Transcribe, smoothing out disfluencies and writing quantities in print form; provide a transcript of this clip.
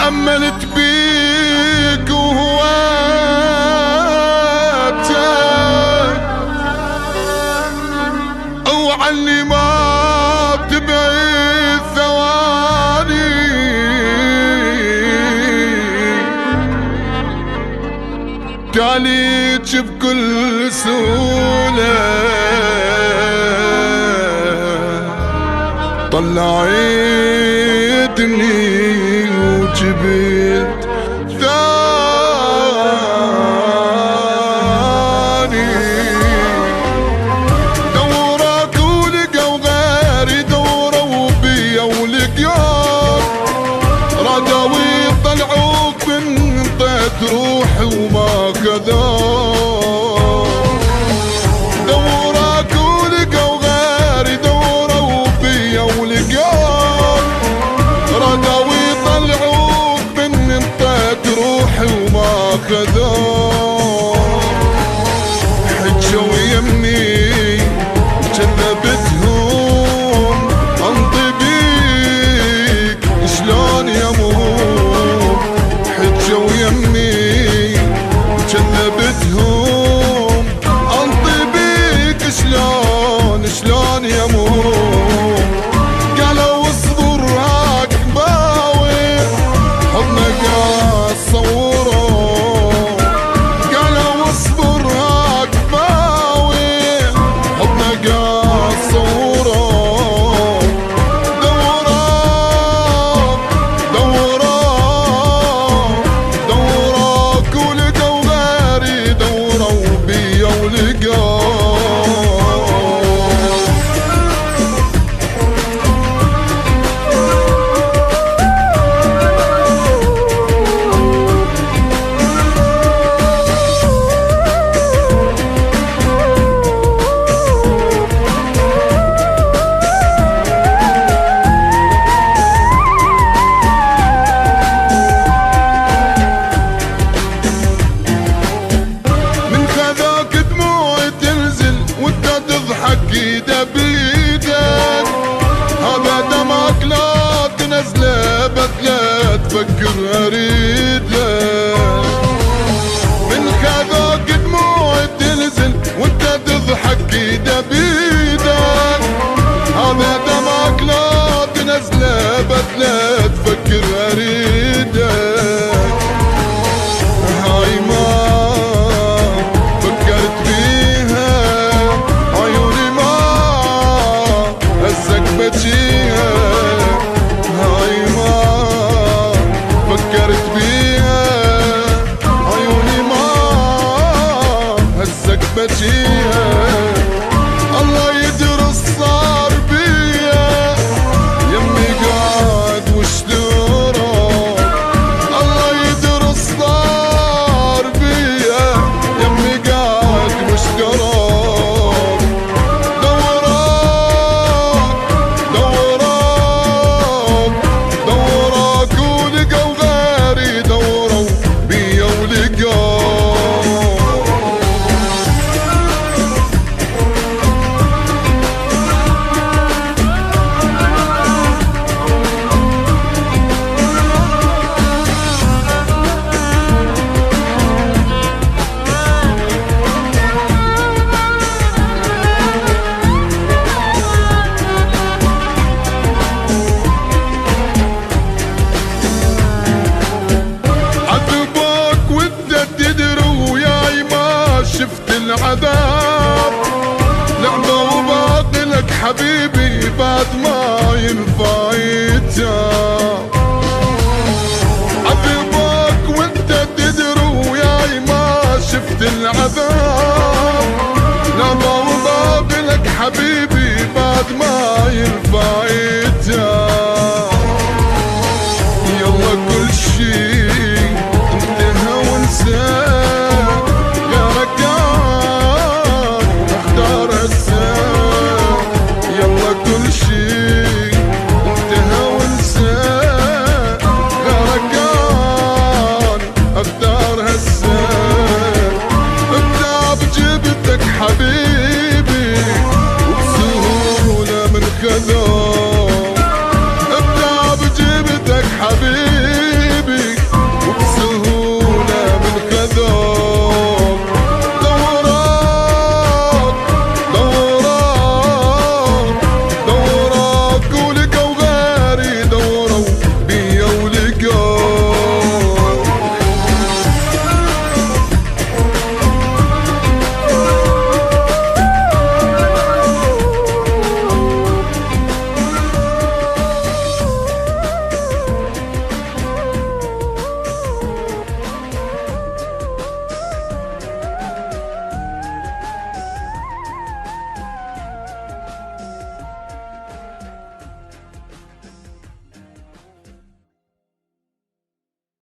أملت بيك وهواتك اوعى ما بتبعد ثواني، تعليج بكل سهولة طلعتني وجبت ثاني. دورك ولقوا غيري، دوروا بيا ولقياك، رادوا يطلعوك من طيت روحي وما كذاك. دورك ولقوا غيري، دوروا بيا ولقياك، رادوا يطلعوك من طيت روحي وما كذاك. حجوا يمي جذبتهم انطي بيك شلون يموت. حجوا يمي جذبتهم انطي بيك شلون يموت. قالوا اصبر هاك باوي حضنك اصوره. قالوا اصبر هاك باوي حضنك اصوره. دوراك ولقوا غيري، دوروا بيا ولقاك. ايده بايدك هذا دمك لا تنزله بس لا تفكر اريدك. من خذاك دموع تنزل وانت تضحك ايده بايدك هذا دمك لا تنزله بس لا تفكر اريدك. هاي ما فكرت بيها عيوني ما هزك بجيها. هاي ما فكرت بيها عيوني ما هزك بجيها. الله يدرس صار بيا يمي قاعد واشتراك. الله يدرس صار بيا يمي قاعد واشتراك. دوراك ولقوا غيري، دوروا بيا ولقاك. شفت العذاب لعبة وباقي لك حبيبي بعد ما ينفع يتاب. عذبك وانت تدري وياي ما شفت العذاب لعبة وباقي لك حبيبي بعد ما